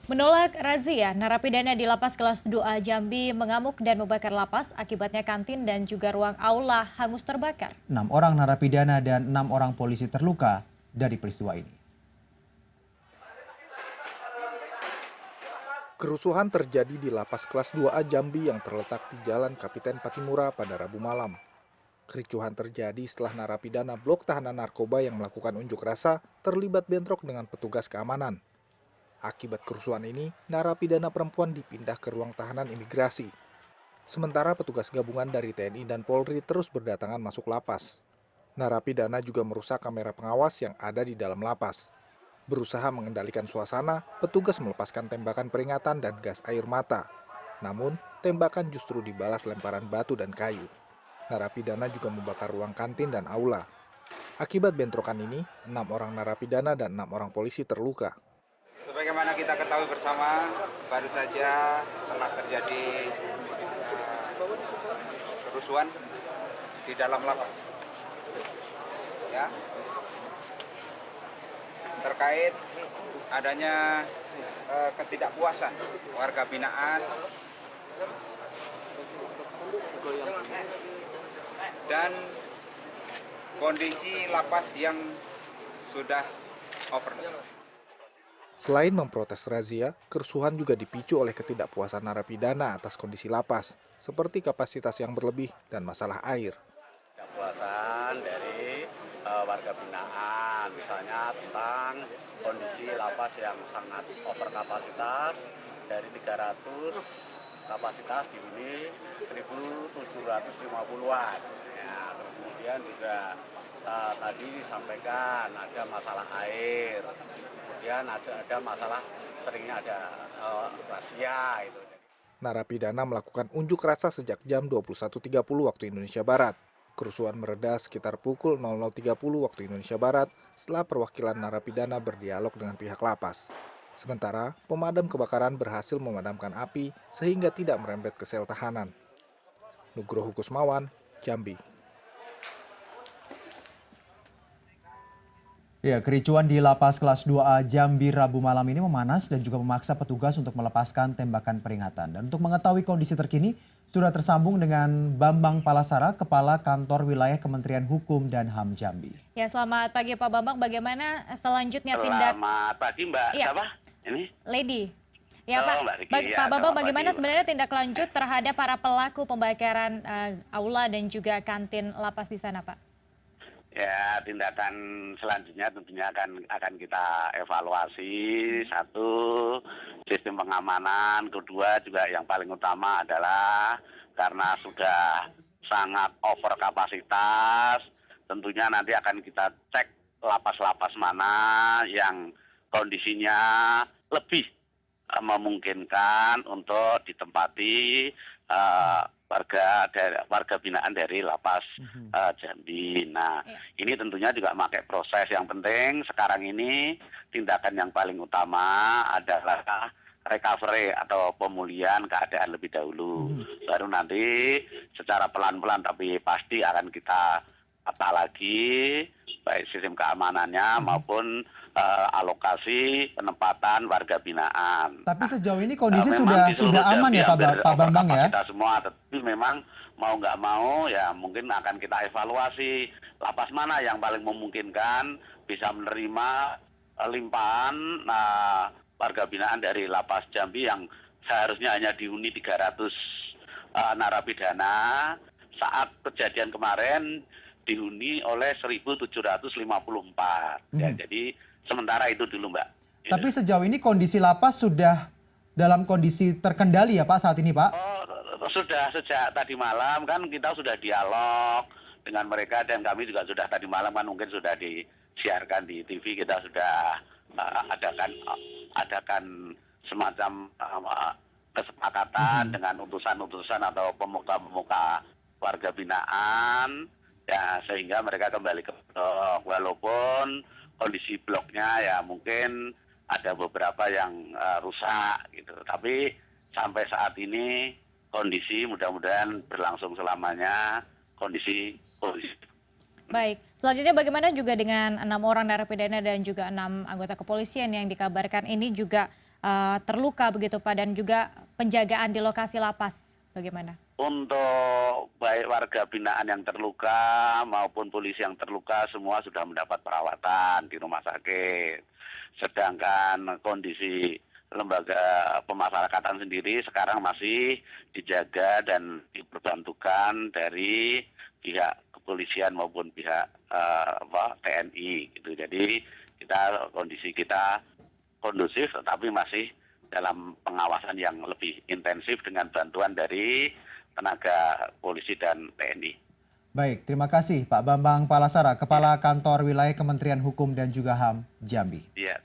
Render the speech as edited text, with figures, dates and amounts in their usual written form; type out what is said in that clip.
Menolak razia, narapidana di Lapas Kelas 2A Jambi mengamuk dan membakar lapas, akibatnya kantin dan juga ruang aula hangus terbakar. 6 orang narapidana dan 6 orang polisi terluka dari peristiwa ini. Kerusuhan terjadi di Lapas Kelas 2A Jambi yang terletak di Jalan Kapiten Patimura pada Rabu malam. Kericuhan terjadi setelah narapidana blok tahanan narkoba yang melakukan unjuk rasa terlibat bentrok dengan petugas keamanan. Akibat kerusuhan ini, narapidana perempuan dipindah ke ruang tahanan imigrasi. Sementara petugas gabungan dari TNI dan Polri terus berdatangan masuk lapas. Narapidana juga merusak kamera pengawas yang ada di dalam lapas. Berusaha mengendalikan suasana, petugas melepaskan tembakan peringatan dan gas air mata. Namun, tembakan justru dibalas lemparan batu dan kayu. Narapidana juga membakar ruang kantin dan aula. Akibat bentrokan ini, 6 orang narapidana dan 6 orang polisi terluka. Sebagaimana kita ketahui bersama, baru saja telah terjadi kerusuhan di dalam lapas. Ya, terkait adanya ketidakpuasan warga binaan dan kondisi lapas yang sudah overload. Selain memprotes razia, kerusuhan juga dipicu oleh ketidakpuasan narapidana atas kondisi lapas, seperti kapasitas yang berlebih dan masalah air. Ketidakpuasan dari warga binaan, misalnya tentang kondisi lapas yang sangat over kapasitas, dari 300 kapasitas dihuni 1.750-an. Ya, kemudian juga tadi disampaikan ada masalah air, kemudian ada masalah seringnya ada razia itu. Narapidana melakukan unjuk rasa sejak jam 21.30 waktu Indonesia Barat. Kerusuhan mereda sekitar pukul 00.30 waktu Indonesia Barat setelah perwakilan narapidana berdialog dengan pihak lapas. Sementara, pemadam kebakaran berhasil memadamkan api sehingga tidak merembet ke sel tahanan. Nugroho Kusmawan, Jambi. Ya, kericuan di Lapas Kelas 2A Jambi Rabu malam ini memanas dan juga memaksa petugas untuk melepaskan tembakan peringatan. Dan untuk mengetahui kondisi terkini, sudah tersambung dengan Bambang Palasara, Kepala Kantor Wilayah Kementerian Hukum dan HAM Jambi. Ya, selamat pagi Pak Bambang. Bagaimana selanjutnya tindak? Selamat pagi Mbak. Iya. Siapa? Ini? Lady. Ya Oh, Pak, Mbak Riki, Pak ya, Bambang, selamat bagaimana pagi, sebenarnya tindak lanjut terhadap para pelaku pembakaran aula dan juga kantin lapas di sana, Pak? Ya, tindakan selanjutnya tentunya akan kita evaluasi. Satu, sistem pengamanan. Kedua juga yang paling utama adalah karena sudah sangat over kapasitas, tentunya nanti akan kita cek lapas-lapas mana yang kondisinya lebih memungkinkan untuk ditempati warga binaan dari lapas Jambi. Nah, ini tentunya juga pakai proses yang penting. Sekarang ini tindakan yang paling utama adalah recovery atau pemulihan keadaan lebih dahulu. Baru nanti secara pelan-pelan tapi pasti akan kita tata lagi baik sistem keamanannya maupun alokasi penempatan warga binaan. Tapi sejauh ini kondisi Memang sudah aman ya Pak Bambang ya? kita semua, tapi memang mau nggak mau ya mungkin akan kita evaluasi lapas mana yang paling memungkinkan bisa menerima limpahan warga binaan dari lapas Jambi yang seharusnya hanya dihuni 300 narapidana. Saat kejadian kemarin dihuni oleh 1.754. Ya, jadi sementara itu dulu Mbak. Tapi sejauh ini kondisi lapas sudah dalam kondisi terkendali ya Pak saat ini Pak? Oh, sudah sejak tadi malam kan kita sudah dialog dengan mereka dan kami juga sudah tadi malam kan mungkin sudah disiarkan di TV, kita sudah adakan semacam kesepakatan dengan utusan-utusan atau pemuka-pemuka warga binaan ya, sehingga mereka kembali ke blok, walaupun kondisi bloknya ya mungkin ada beberapa yang rusak gitu, tapi sampai saat ini kondisi mudah-mudahan berlangsung selamanya, kondisi. Baik, selanjutnya bagaimana juga dengan 6 orang narapidana dan juga 6 anggota kepolisian yang dikabarkan ini juga terluka begitu Pak, dan juga penjagaan di lokasi lapas bagaimana? Untuk baik warga binaan yang terluka maupun polisi yang terluka semua sudah mendapat perawatan di rumah sakit. Sedangkan kondisi lembaga pemasyarakatan sendiri sekarang masih dijaga dan diperbantukan dari pihak kepolisian maupun pihak TNI gitu. Jadi kondisi kita kondusif tetapi masih dalam pengawasan yang lebih intensif dengan bantuan dari tenaga polisi dan TNI. Baik, terima kasih Pak Bambang Palasara, Kepala Kantor Wilayah Kementerian Hukum dan juga HAM Jambi. Iya.